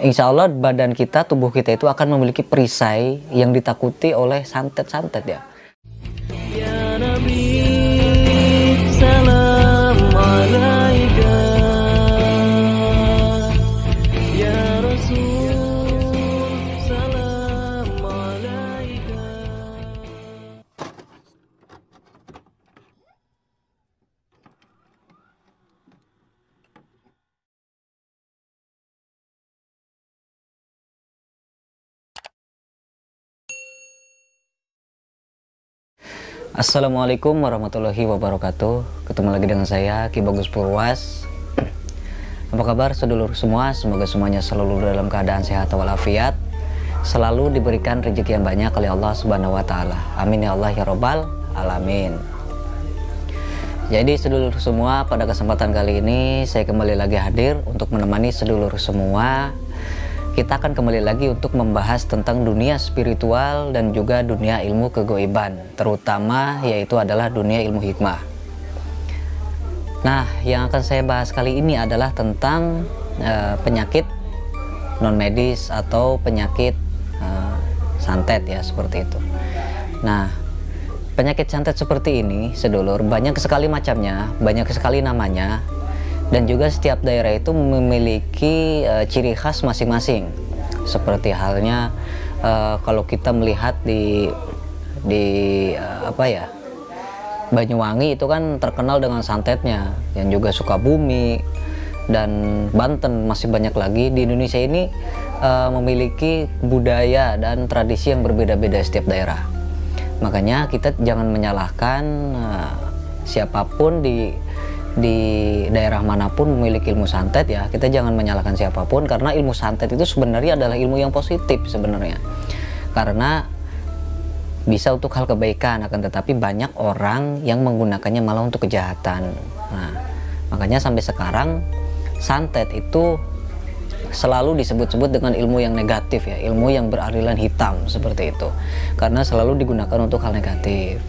insya Allah badan kita, tubuh kita itu akan memiliki perisai yang ditakuti oleh santet-santet ya. Ya Nabi, salam alaika. Ya Rasul, salam alaika. Assalamualaikum warahmatullahi wabarakatuh. Ketemu lagi dengan saya Ki Bagus Purwas. Apa kabar sedulur semua? Semoga semuanya selalu dalam keadaan sehat walafiat, selalu diberikan rezeki yang banyak oleh Allah Subhanahu wa taala. Amin ya Allah ya robbal alamin. Jadi sedulur semua, pada kesempatan kali ini saya kembali lagi hadir untuk menemani sedulur semua. Kita akan kembali lagi untuk membahas tentang dunia spiritual dan juga dunia ilmu kegoiban, terutama yaitu adalah dunia ilmu hikmah. Nah, yang akan saya bahas kali ini adalah tentang penyakit non medis atau penyakit santet ya, seperti itu. Nah, penyakit santet seperti ini sedulur banyak sekali macamnya, banyak sekali namanya. Dan juga setiap daerah itu memiliki ciri khas masing-masing. Seperti halnya kalau kita melihat di Banyuwangi itu kan terkenal dengan santetnya, yang juga Sukabumi dan Banten masih banyak lagi. Di Indonesia ini memiliki budaya dan tradisi yang berbeda-beda setiap daerah. Makanya kita jangan menyalahkan siapapun di daerah manapun memiliki ilmu santet ya. Kita jangan menyalahkan siapapun, karena ilmu santet itu sebenarnya adalah ilmu yang positif sebenarnya, karena bisa untuk hal kebaikan, akan tetapi banyak orang yang menggunakannya malah untuk kejahatan. Nah, makanya sampai sekarang santet itu selalu disebut-sebut dengan ilmu yang negatif ya, ilmu yang beraliran hitam seperti itu, karena selalu digunakan untuk hal negatif.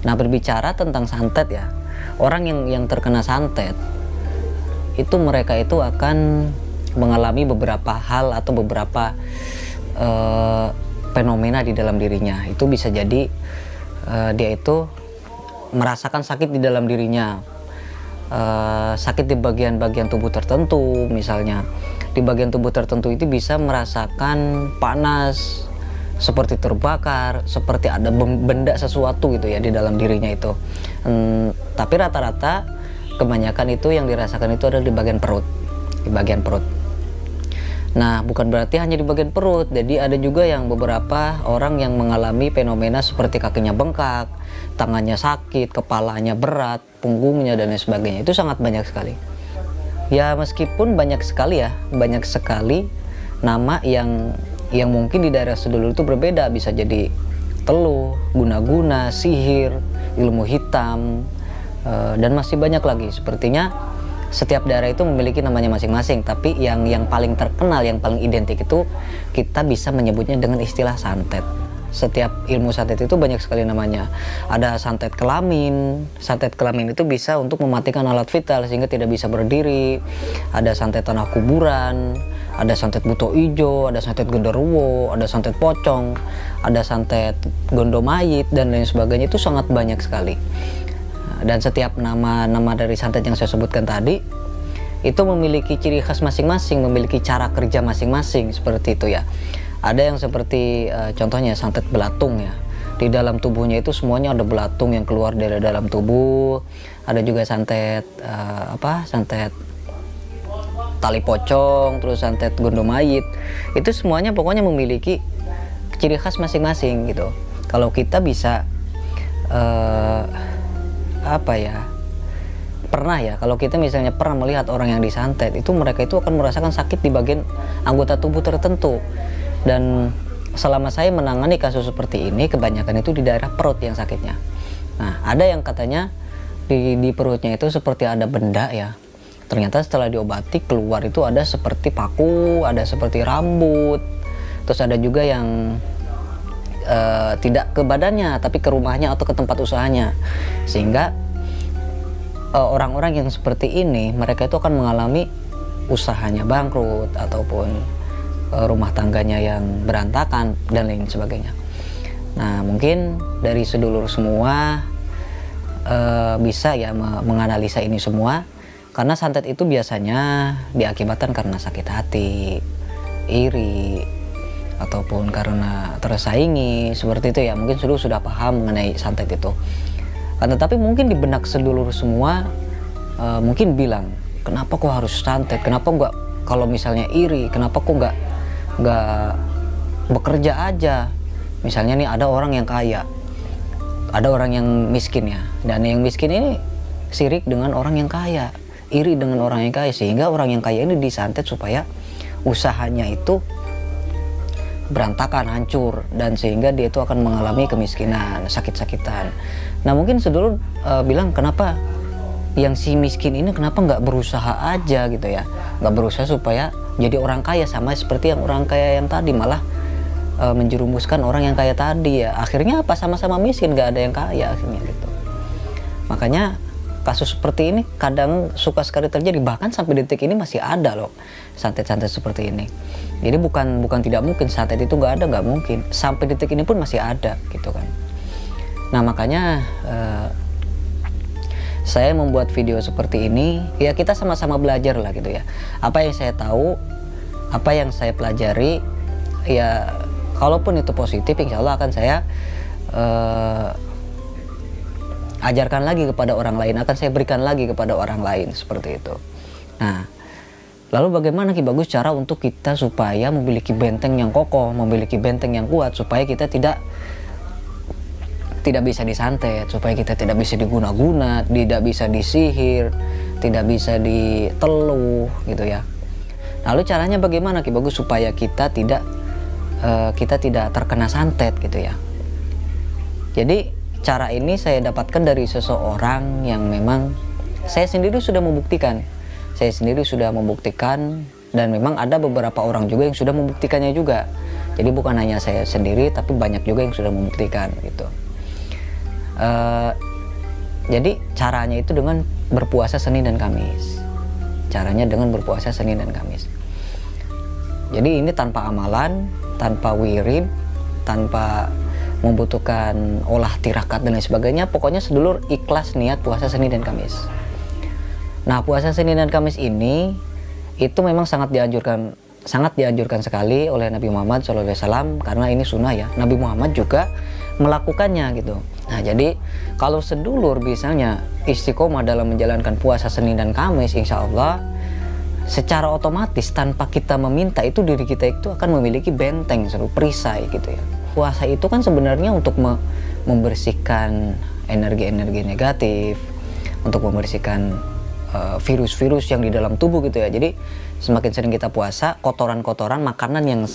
Nah, berbicara tentang santet ya, orang yang terkena santet itu mereka itu akan mengalami beberapa hal atau beberapa fenomena di dalam dirinya. Itu bisa jadi dia itu merasakan sakit di dalam dirinya, sakit di bagian-bagian tubuh tertentu. Misalnya di bagian tubuh tertentu itu bisa merasakan panas, seperti terbakar, seperti ada benda sesuatu gitu ya di dalam dirinya itu. Tapi rata-rata kebanyakan itu yang dirasakan itu adalah di bagian perut, di bagian perut. Nah, bukan berarti hanya di bagian perut. Jadi ada juga yang beberapa orang yang mengalami fenomena seperti kakinya bengkak, tangannya sakit, kepalanya berat, punggungnya dan lain sebagainya. Itu sangat banyak sekali. Ya meskipun banyak sekali ya, banyak sekali nama yang mungkin di daerah sedulur itu berbeda. Bisa jadi teluh, guna-guna, sihir, ilmu hitam, dan masih banyak lagi. Sepertinya setiap daerah itu memiliki namanya masing-masing, tapi yang paling terkenal, yang paling identik itu kita bisa menyebutnya dengan istilah santet. Setiap ilmu santet itu banyak sekali namanya. Ada santet kelamin. Santet kelamin itu bisa untuk mematikan alat vital sehingga tidak bisa berdiri. Ada santet tanah kuburan, ada santet buto ijo, ada santet genderuwo, ada santet pocong, ada santet gondo mayit dan lain sebagainya. Itu sangat banyak sekali. Dan setiap nama dari santet yang saya sebutkan tadi itu memiliki ciri khas masing-masing, memiliki cara kerja masing-masing, seperti itu ya. Ada yang seperti contohnya santet belatung ya. Di dalam tubuhnya itu semuanya ada belatung yang keluar dari dalam tubuh. Ada juga santet santet tali pocong, terus santet gondo mayit. Itu semuanya pokoknya memiliki ciri khas masing-masing gitu. Kalau kita bisa pernah ya, kalau kita misalnya pernah melihat orang yang disantet, itu mereka itu akan merasakan sakit di bagian anggota tubuh tertentu. Dan selama saya menangani kasus seperti ini, kebanyakan itu di daerah perut yang sakitnya. Nah, ada yang katanya di perutnya itu seperti ada benda ya. Ternyata setelah diobati keluar itu ada seperti paku, ada seperti rambut. Terus ada juga yang tidak ke badannya tapi ke rumahnya atau ke tempat usahanya. Sehingga orang-orang yang seperti ini, mereka itu akan mengalami usahanya bangkrut ataupun rumah tangganya yang berantakan dan lain sebagainya. Nah, mungkin dari sedulur semua bisa ya menganalisa ini semua, karena santet itu biasanya diakibatkan karena sakit hati, iri, ataupun karena tersaingi, seperti itu ya. Mungkin sedulur sudah paham mengenai santet itu. Tetapi mungkin di benak sedulur semua mungkin bilang, kenapa kok harus santet, kenapa nggak, kalau misalnya iri, kenapa kok nggak bekerja aja. Misalnya nih, ada orang yang kaya, ada orang yang miskin ya, dan yang miskin ini sirik dengan orang yang kaya, iri dengan orang yang kaya, sehingga orang yang kaya ini disantet supaya usahanya itu berantakan, hancur, dan sehingga dia itu akan mengalami kemiskinan, sakit-sakitan. Nah, mungkin sedulur bilang, kenapa yang si miskin ini kenapa nggak berusaha aja gitu ya, nggak berusaha supaya jadi orang kaya sama seperti yang orang kaya yang tadi, malah menjerumuskan orang yang kaya tadi ya. Akhirnya apa, sama-sama miskin, nggak ada yang kaya akhirnya gitu. Makanya kasus seperti ini kadang suka sekali terjadi, bahkan sampai detik ini masih ada loh santet-santet seperti ini. Jadi bukan tidak mungkin santet itu nggak ada, nggak mungkin. Sampai detik ini pun masih ada gitu kan. Nah, makanya saya membuat video seperti ini ya, kita sama-sama belajar lah gitu ya. Apa yang saya tahu, apa yang saya pelajari ya, kalaupun itu positif, insya Allah akan saya ajarkan lagi kepada orang lain, akan saya berikan lagi kepada orang lain, seperti itu. Nah, lalu bagaimana Ki Bagus cara untuk kita supaya memiliki benteng yang kokoh, memiliki benteng yang kuat, supaya kita tidak bisa disantet, supaya kita tidak bisa diguna-guna, tidak bisa disihir, tidak bisa diteluh gitu ya. Lalu caranya bagaimana Ki Bagus supaya kita tidak terkena santet gitu ya. Jadi cara ini saya dapatkan dari seseorang yang memang saya sendiri sudah membuktikan. Saya sendiri sudah membuktikan, dan memang ada beberapa orang juga yang sudah membuktikannya juga. Jadi bukan hanya saya sendiri, tapi banyak juga yang sudah membuktikan gitu. Jadi caranya itu dengan berpuasa Senin dan Kamis. Caranya dengan berpuasa Senin dan Kamis. Jadi ini tanpa amalan, tanpa wirid, tanpa membutuhkan olah tirakat dan lain sebagainya. Pokoknya sedulur ikhlas niat puasa Senin dan Kamis. Nah, puasa Senin dan Kamis ini itu memang sangat dianjurkan sekali oleh Nabi Muhammad SAW, karena ini sunnah ya. Nabi Muhammad juga melakukannya gitu. Nah, jadi kalau sedulur misalnya istiqomah dalam menjalankan puasa Senin dan Kamis, insya Allah secara otomatis tanpa kita meminta itu diri kita itu akan memiliki benteng, seru perisai gitu ya. Puasa itu kan sebenarnya untuk membersihkan energi-energi negatif, untuk membersihkan virus-virus yang di dalam tubuh gitu ya. Jadi semakin sering kita puasa, kotoran-kotoran makanan yang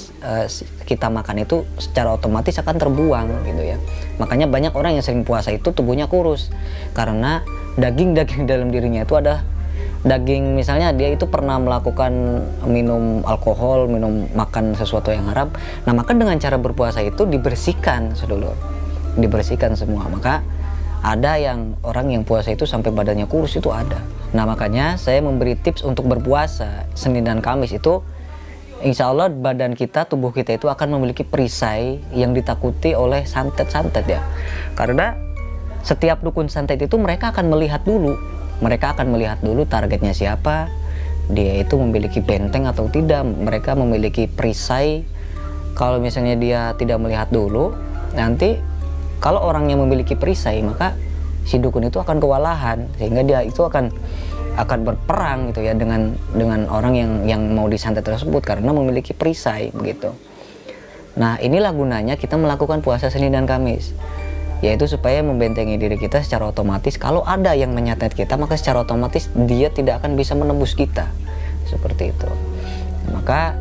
kita makan itu secara otomatis akan terbuang gitu ya. Makanya banyak orang yang sering puasa itu tubuhnya kurus, karena daging-daging dalam dirinya itu ada daging, misalnya dia itu pernah melakukan minum alkohol, makan sesuatu yang haram. Nah, maka dengan cara berpuasa itu dibersihkan sedulur, dibersihkan semua. Maka ada yang orang yang puasa itu sampai badannya kurus, itu ada. Nah, makanya saya memberi tips untuk berpuasa Senin dan Kamis itu, insya Allah badan kita, tubuh kita itu akan memiliki perisai yang ditakuti oleh santet-santet ya. Karena setiap dukun santet itu mereka akan melihat dulu. Mereka akan melihat dulu targetnya siapa, dia itu memiliki benteng atau tidak, mereka memiliki perisai. Kalau misalnya dia tidak melihat dulu, nanti kalau orangnya memiliki perisai, maka si dukun itu akan kewalahan, sehingga dia itu akan berperang gitu ya dengan orang yang mau disantet tersebut, karena memiliki perisai begitu. Nah, inilah gunanya kita melakukan puasa Senin dan Kamis, yaitu supaya membentengi diri kita secara otomatis. Kalau ada yang menyatet kita, maka secara otomatis dia tidak akan bisa menembus kita, seperti itu. Maka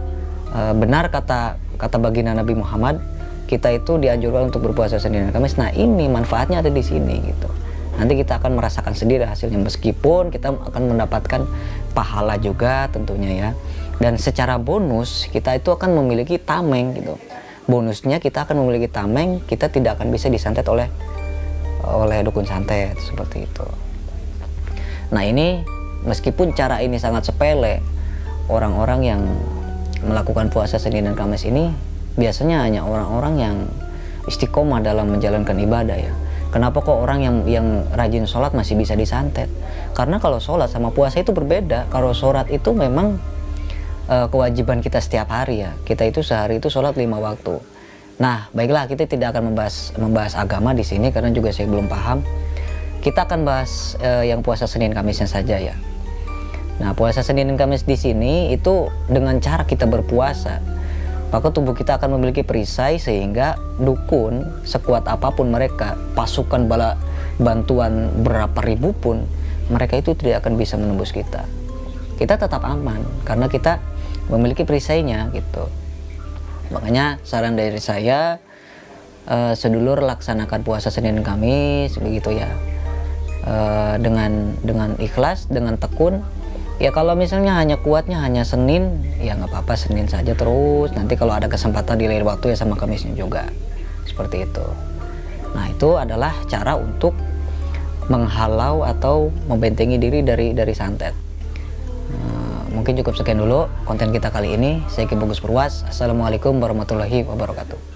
benar kata baginda Nabi Muhammad, kita itu dianjurkan untuk berpuasa Senin dan Kamis. Nah, ini manfaatnya ada di sini gitu. Nanti kita akan merasakan sendiri hasilnya, meskipun kita akan mendapatkan pahala juga tentunya ya. Dan secara bonus kita itu akan memiliki tameng gitu. Bonusnya kita akan memiliki tameng, kita tidak akan bisa disantet oleh dukun santet, seperti itu. Nah, ini meskipun cara ini sangat sepele, orang-orang yang melakukan puasa Senin dan Kamis ini biasanya hanya orang-orang yang istiqomah dalam menjalankan ibadah ya. Kenapa kok orang yang rajin sholat masih bisa disantet? Karena kalau sholat sama puasa itu berbeda. Kalau sholat itu memang kewajiban kita setiap hari ya. Kita itu sehari itu sholat 5 waktu. Nah, baiklah, kita tidak akan membahas agama di sini karena juga saya belum paham. Kita akan bahas yang puasa Senin Kamisnya saja ya. Nah, puasa Senin dan Kamis di sini itu dengan cara kita berpuasa, maka tubuh kita akan memiliki perisai sehingga dukun sekuat apapun mereka, pasukan bala bantuan berapa ribu pun, mereka itu tidak akan bisa menembus kita. Kita tetap aman karena kita memiliki perisainya gitu. Makanya saran dari saya, sedulur laksanakan puasa Senin Kamis begitu ya, dengan ikhlas, dengan tekun. Ya kalau misalnya kuatnya hanya Senin, ya nggak apa-apa, Senin saja terus. Nanti kalau ada kesempatan di lain waktu ya sama Kamisnya juga, seperti itu. Nah, itu adalah cara untuk menghalau atau membentengi diri dari santet. Mungkin cukup sekian dulu konten kita kali ini. Saya Ki Bagus Purwas. Assalamualaikum warahmatullahi wabarakatuh.